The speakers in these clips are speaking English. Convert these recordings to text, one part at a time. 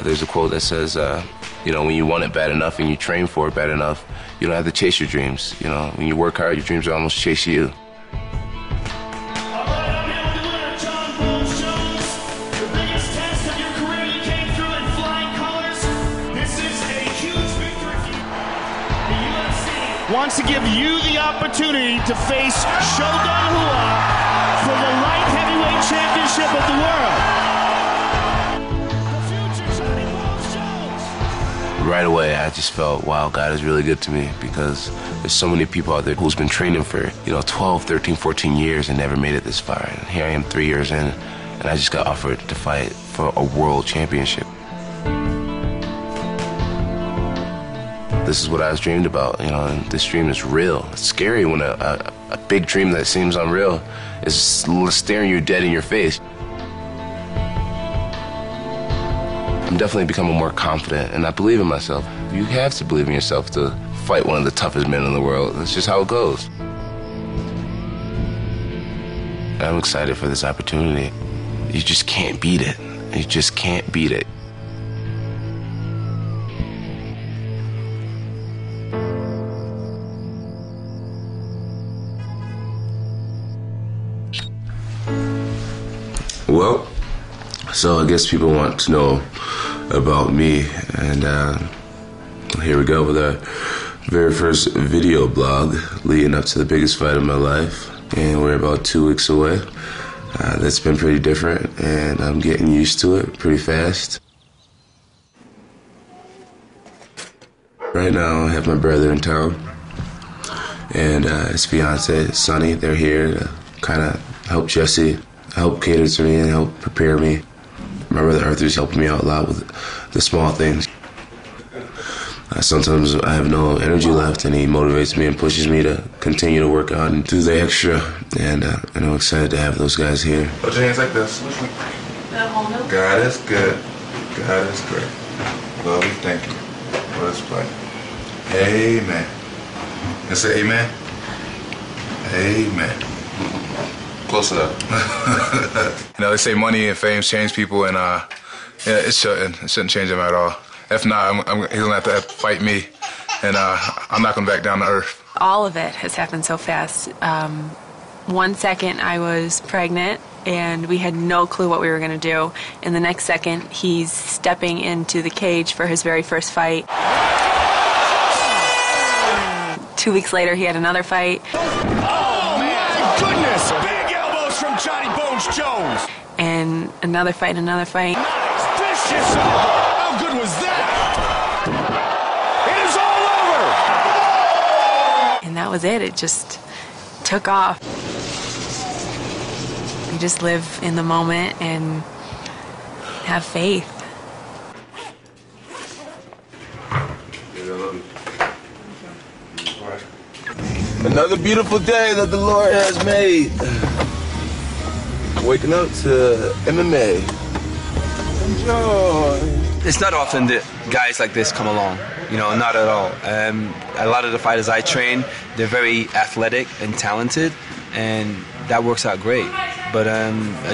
There's a quote that says, you know, when you want it bad enough and you train for it bad enough, you don't have to chase your dreams. You know, when you work hard, your dreams will almost chase you. Wants to give you the opportunity to face Shogun Rua for the light heavyweight championship of the world. Right away, I just felt, wow, God is really good to me, because there's so many people out there who's been training for, 12, 13, 14 years and never made it this far. And here I am 3 years in, and I just got offered to fight for a world championship. This is what I was dreamed about, and this dream is real. It's scary when a big dream that seems unreal is staring you dead in your face. I'm definitely becoming more confident, and I believe in myself. You have to believe in yourself to fight one of the toughest men in the world. That's just how it goes. I'm excited for this opportunity. You just can't beat it. You just can't beat it. Well, so I guess people want to know about me, and here we go with our very first video blog leading up to the biggest fight of my life, and we're about 2 weeks away. That's been pretty different, and I'm getting used to it pretty fast. Right now I have my brother in town, and his fiance, Sonny. They're here to kind of help Jesse, help cater to me and help prepare me. My brother Arthur's helping me out a lot with the small things. Sometimes I have no energy left, and he motivates me and pushes me to continue to work out and do the extra. And I'm excited to have those guys here. Put your hands like this. God is good. God is great. Lord, we thank you for this play. Amen. Let's say amen. Amen. Close enough. They say money and fame change people, and it shouldn't change them at all. If not, he's gonna have to fight me, and I'm not gonna back down to earth. All of it has happened so fast. 1 second I was pregnant, and we had no clue what we were gonna do. And the next second, he's stepping into the cage for his very first fight. 2 weeks later, he had another fight. Oh my goodness! Big elbows from Johnny Bones Jones. And another fight, another fight. Nice vicious elbow. How good was that? It is all over. And that was it. It just took off. We just live in the moment and have faith. Another beautiful day that the Lord has made. Waking up to MMA. Enjoy. It's not often that guys like this come along, not at all. A lot of the fighters I train, they're very athletic and talented, and that works out great. But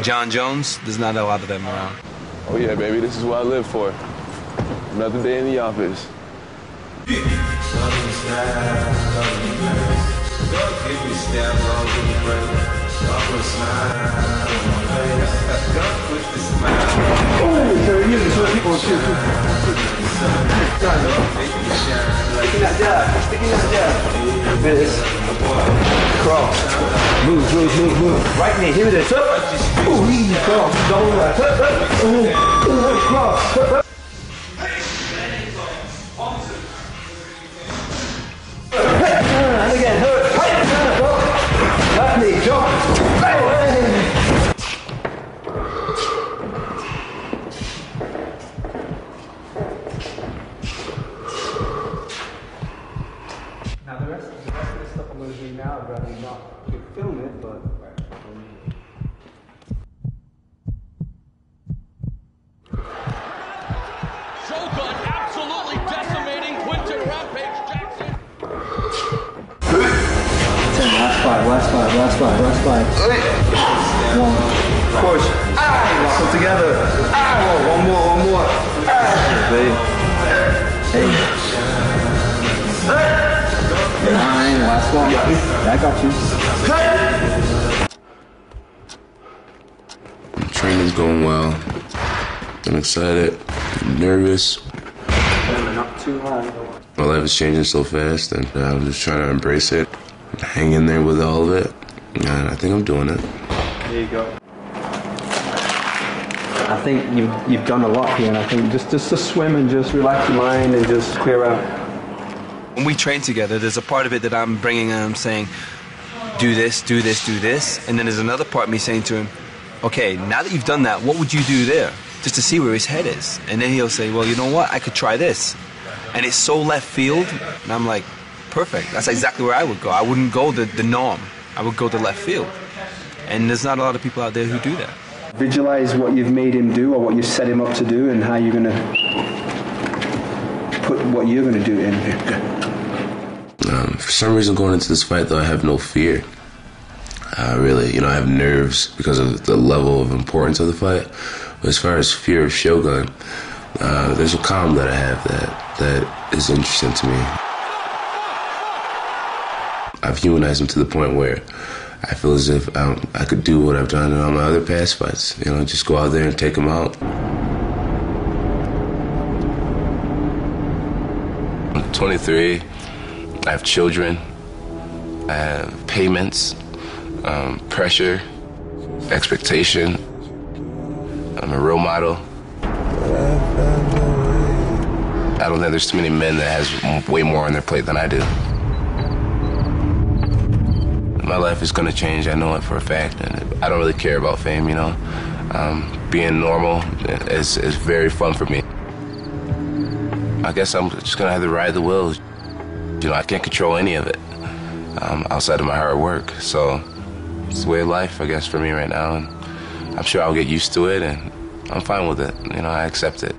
John Jones, there's not a lot of them around. Oh yeah, baby, this is what I live for. Another day in the office. Cross. Move. Right knee, here it is. Ooh, easy cross. Double left. Cross. And again, left knee, jump. Now the rest of the stuff I'm going to do now, I'd rather not film it, but... Shogun absolutely decimating Quinton Rampage. last five. One, push. Lock them together. One more. Hey. 9, last one. I got you. Training's going well. I'm excited. I'm nervous. Not too high. My life is changing so fast, and I'm just trying to embrace it, hang in there with all of it, and I think I'm doing it. There you go. I think you've done a lot here, and I think just to swim and just relax your mind and just clear out. When we train together, there's a part of it that I'm bringing and I'm saying, do this, and then there's another part of me saying to him, okay, now that you've done that, what would you do there? Just to see where his head is. And then he'll say, well, you know what, I could try this. And it's so left field, and I'm like, perfect. That's exactly where I would go. I wouldn't go the norm. I would go to left field. And there's not a lot of people out there who do that. Visualize what you've made him do or what you've set him up to do and how you're going to put what you're going to do in here. For some reason, going into this fight, though, I have no fear. Really, I have nerves because of the level of importance of the fight. But as far as fear of Shogun, there's a calm that I have that is interesting to me. I've humanized him to the point where I feel as if I could do what I've done in all my other past fights. Just go out there and take him out. I'm 23. I have children. I have payments, pressure, expectation. I'm a role model. I don't think there's too many men that has way more on their plate than I do. My life is going to change, I know it for a fact, and I don't really care about fame, Being normal is very fun for me. I guess I'm just going to have to ride the wheels. I can't control any of it outside of my hard work, so it's the way of life, I guess, for me right now, and I'm sure I'll get used to it, and I'm fine with it. I accept it.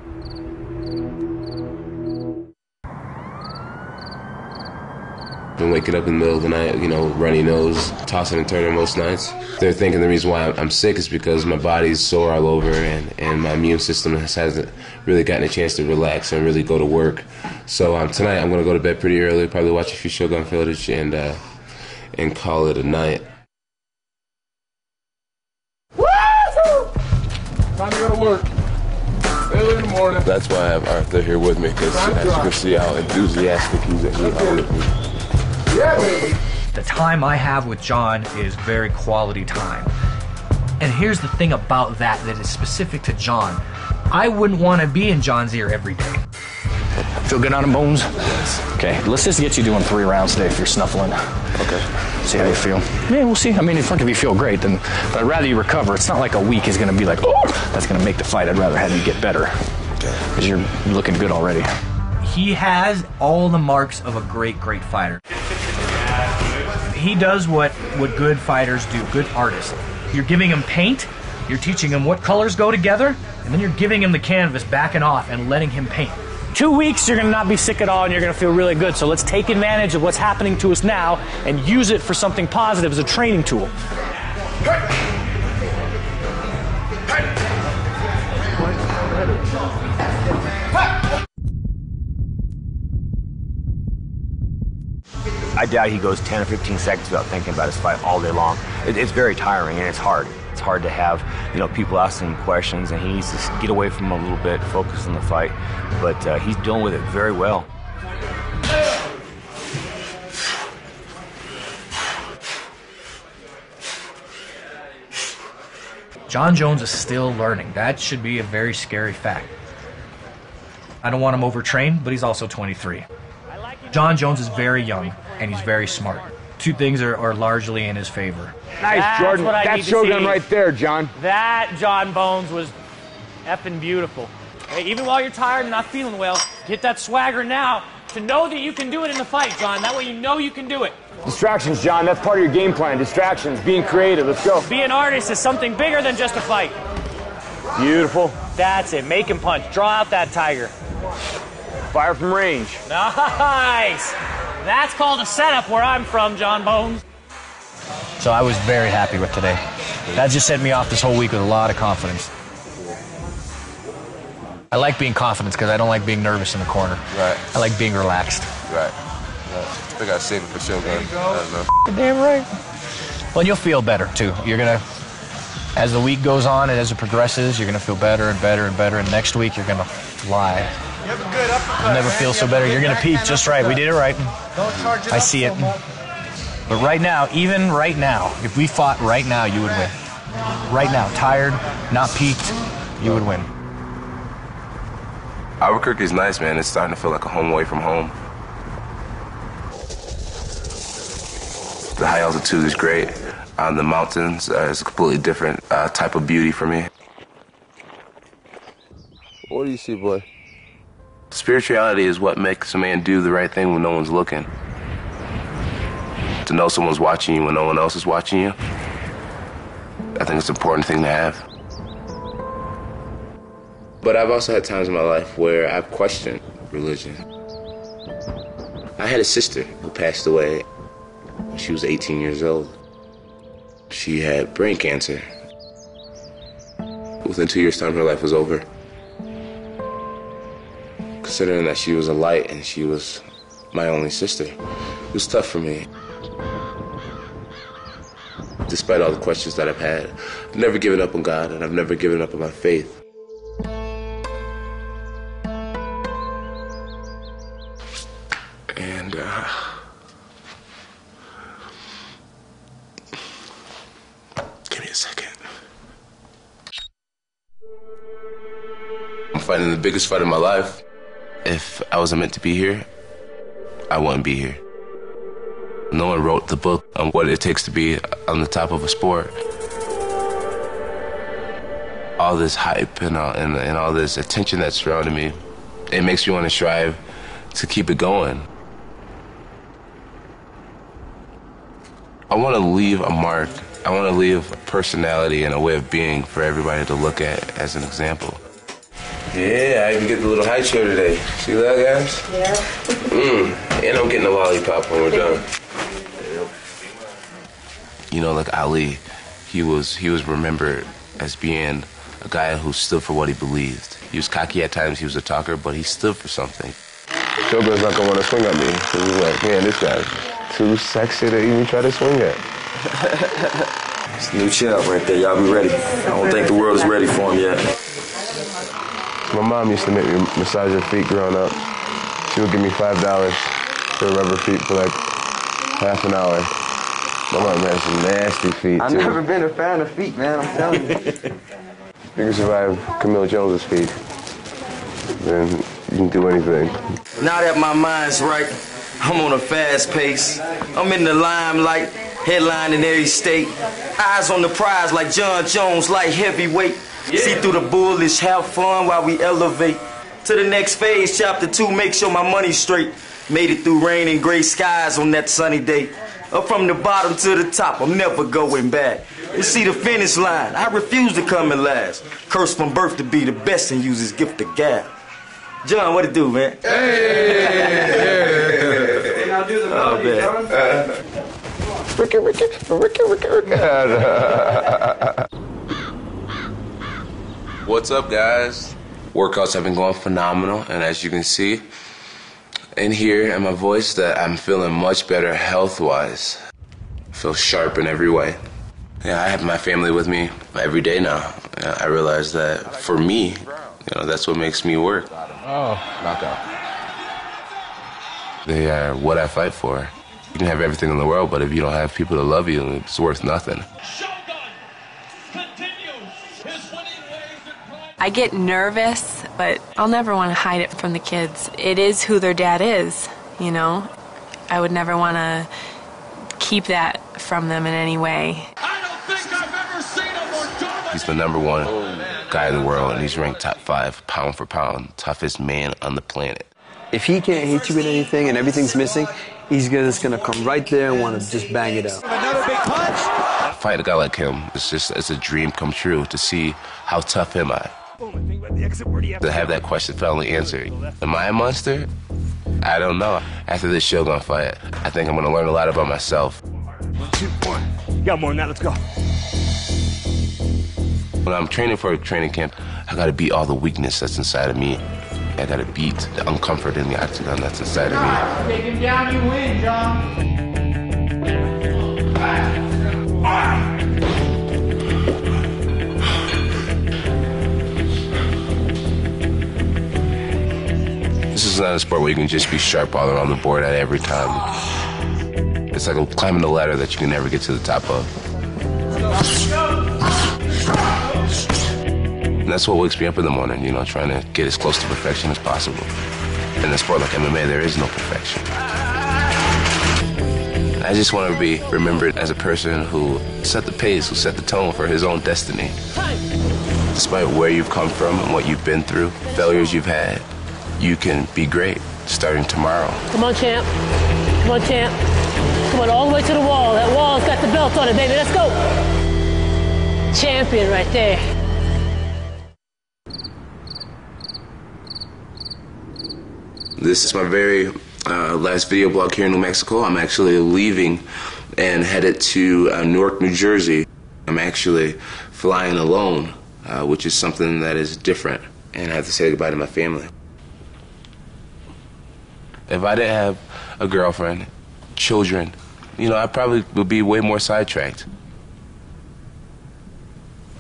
Been waking up in the middle of the night, runny nose, tossing and turning most nights. They're thinking the reason why I'm sick is because my body's sore all over and my immune system hasn't really gotten a chance to relax and really go to work. So tonight I'm going to go to bed pretty early, probably watch a few Shogun footage and call it a night. Time to go to work. Early in the morning. That's why I have Arthur here with me, because as you can see how enthusiastic he's with me. Yeah, baby. The time I have with John is very quality time. And here's the thing about that is specific to John. I wouldn't want to be in John's ear every day. Feel good on him, Bones? Okay, let's just get you doing 3 rounds today if you're snuffling. Okay. See how you feel. Yeah, we'll see. I mean, in front of you feel great, but I'd rather you recover. It's not like a week is going to be like, oh, that's going to make the fight. I'd rather have you get better. Okay. Because you're looking good already. He has all the marks of a great fighter. He does what good fighters do, good artists. You're giving him paint, you're teaching him what colors go together, and then you're giving him the canvas, backing off and letting him paint. 2 weeks, you're going to not be sick at all, and you're going to feel really good. So let's take advantage of what's happening to us now and use it for something positive as a training tool. I doubt he goes 10 or 15 seconds without thinking about his fight all day long. It's very tiring, and it's hard. It's hard to have, people asking him questions, and he needs to get away from him a little bit, focus on the fight. But he's dealing with it very well. John Jones is still learning. That should be a very scary fact. I don't want him overtrained, but he's also 23. John Jones is very young, and he's very smart. 2 things are largely in his favor. Nice, That's Jordan. what I That's need to Shogun see. right there, John. That, John Bones, was effing beautiful. Hey, even while you're tired and not feeling well, get that swagger now to know that you can do it in the fight, John. That way you know you can do it. Distractions, John. That's part of your game plan. Distractions, being creative. Let's go. Be an artist is something bigger than just a fight. Beautiful. That's it. Make him punch. Draw out that tiger. Fire from range. Nice. That's called a setup where I'm from, John Bones. So I was very happy with today. That just set me off this whole week with a lot of confidence. I like being confident because I don't like being nervous in the corner. Right. I like being relaxed. Right. I think I saved it for sure, man. I don't know. Damn right. Well, you'll feel better, too. You're going to, as the week goes on and as it progresses, you're going to feel better and better and better. And next week, you're going to fly. You'll never feel so better. You're going to peak just right. We did it right. I see it. But right now, even right now, if we fought right now, you would win. Right now, tired, not peaked, you would win. Albuquerque is nice, man. It's starting to feel like a home away from home. The high altitude is great. The mountains is a completely different type of beauty for me. What do you see, boy? Spirituality is what makes a man do the right thing when no one's looking. To know someone's watching you when no one else is watching you, I think it's an important thing to have. But I've also had times in my life where I've questioned religion. I had a sister who passed away when she was 18 years old. She had brain cancer. Within 2 years' time, her life was over. Considering that she was a light and she was my only sister, it was tough for me. Despite all the questions that I've had, I've never given up on God and I've never given up on my faith. And give me a second. I'm fighting the biggest fight of my life. If I wasn't meant to be here, I wouldn't be here. No one wrote the book on what it takes to be on the top of a sport. All this hype and all this attention that's surrounding me, it makes me want to strive to keep it going. I want to leave a mark. I want to leave a personality and a way of being for everybody to look at as an example. Yeah, I even get the little high chair today. See that, guys? Yeah. And I'm getting a lollipop when we're done. You know, like Ali, he was remembered as being a guy who stood for what he believed. He was cocky at times, he was a talker, but he stood for something. Showbiz not gonna want to swing at me. So he's like, man, this guy's too sexy to even try to swing at. It's a new champ right there. Y'all be ready. I don't think the world is ready for him yet. My mom used to make me massage her feet growing up. She would give me $5 for rubber feet for like half an hour. My mom had some nasty feet, too. I've never been a fan of feet, man, I'm telling you. You can survive Camille Jones' feet, then you can do anything. Now that my mind's right, I'm on a fast pace. I'm in the limelight, headlining every state. Eyes on the prize like John Jones, like heavyweight. Yeah. See through the bullish, have fun while we elevate. To the next phase, chapter 2, make sure my money's straight. Made it through rain and gray skies on that sunny day. Up from the bottom to the top, I'm never going back. You see the finish line, I refuse to come in last. Cursed from birth to be the best and use his gift of gab. John, what it do, man? Hey! Now do the melody, John. Ricky. What's up, guys? Workouts have been going phenomenal, and as you can see and hear in my voice that I'm feeling much better health-wise. I feel sharp in every way. Yeah, I have my family with me every day now. I realize that for me, that's what makes me work. Oh, knockout. They are what I fight for. You can have everything in the world, but if you don't have people to love you, it's worth nothing. I get nervous, but I'll never want to hide it from the kids. It is who their dad is, you know? I would never want to keep that from them in any way. I don't think I've ever seen a more dominant... He's the #1 guy in the world, and he's ranked top 5, pound for pound, toughest man on the planet. If he can't hit you with anything and everything's missing, he's just going to come right there and want to just bang it out. Another big punch. Fight a guy like him, it's a dream come true to see how tough am I. To have that question finally answered. Am I a monster? I don't know. After this Shogun fight, I think I'm going to learn a lot about myself. 1, 2, 1. got more than that. Let's go. When I'm training for a training camp, I gotta beat all the weakness that's inside of me. I gotta beat the uncomfort in the octagon that's inside of me. Take him down, you win, John. This is not a sport where you can just be sharp all around the board at every time. It's like climbing a ladder that you can never get to the top of. And that's what wakes me up in the morning, you know, trying to get as close to perfection as possible. In a sport like MMA, there is no perfection. I just want to be remembered as a person who set the pace, who set the tone for his own destiny. Despite where you've come from and what you've been through, failures you've had, you can be great starting tomorrow. Come on, champ. Come on, champ. Come on, all the way to the wall. That wall's got the belt on it, baby. Let's go. Champion right there. This is my very last video blog here in New Mexico. I'm actually leaving and headed to Newark, New Jersey. I'm actually flying alone, which is something that is different. And I have to say goodbye to my family. If I didn't have a girlfriend, children, you know, I probably would be way more sidetracked.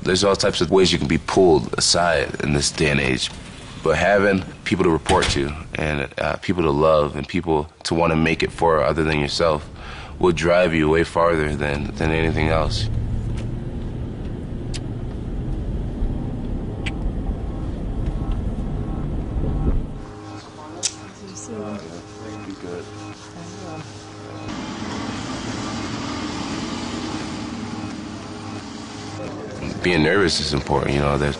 There's all types of ways you can be pulled aside in this day and age. But having people to report to and people to love and people to want to make it for other than yourself will drive you way farther than anything else. Being nervous is important, you know. There's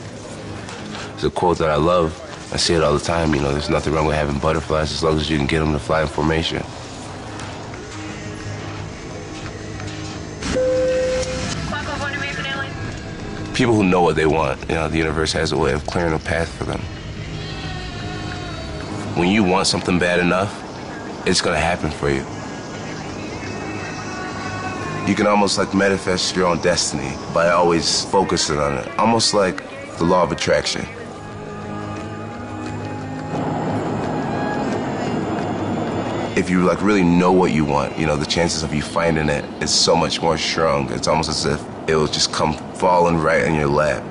a quote that I love. I say it all the time, you know, there's nothing wrong with having butterflies as long as you can get them to fly in formation. People who know what they want, you know, the universe has a way of clearing a path for them. When you want something bad enough, it's gonna happen for you. You can almost like manifest your own destiny by always focusing on it, almost like the law of attraction. If you like really know what you want, you know, the chances of you finding it is so much more strong. It's almost as if it will just come falling right in your lap.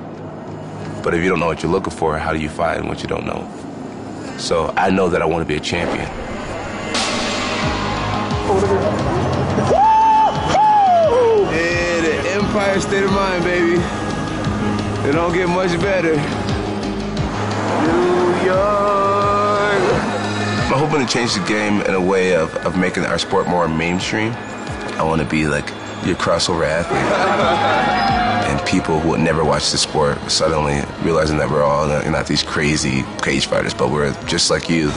But if you don't know what you're looking for, how do you find what you don't know? So I know that I want to be a champion. Yeah, the Empire State of Mind, baby. It don't get much better. New York. I'm hoping to change the game in a way of making our sport more mainstream. I want to be like your crossover athlete. And people who would never watch the sport suddenly realizing that we're all not these crazy cage fighters, but we're just like you.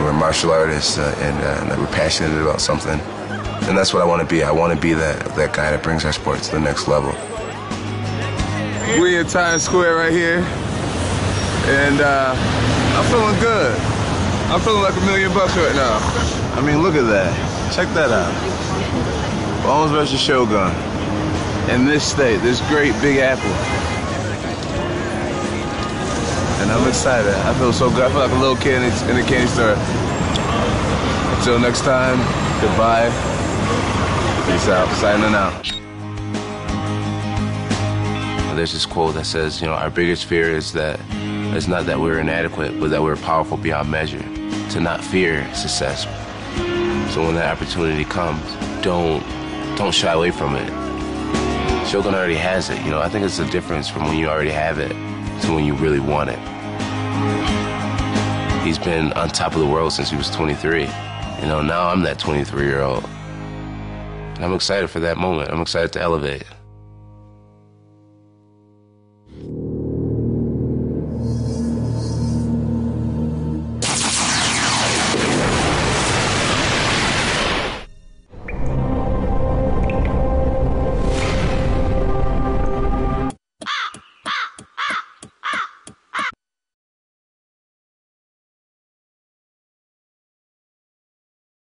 We're martial artists and we're passionate about something. And that's what I want to be. I want to be that guy that brings our sport to the next level. We in Times Square right here. And I'm feeling good. I'm feeling like $1 million right now. I mean, look at that. Check that out. Bones versus Shogun. In this state, this great Big Apple. And I'm excited. I feel so good. I feel like a little kid in a candy store. Until next time, goodbye. Peace out. Signing out. There's this quote that says, you know, our biggest fear is that it's not that we're inadequate, but that we're powerful beyond measure. To not fear success. So when that opportunity comes, don't shy away from it. Shogun already has it, you know. I think it's the difference from when you already have it to when you really want it. He's been on top of the world since he was 23. You know, now I'm that 23-year-old. And I'm excited for that moment. I'm excited to elevate.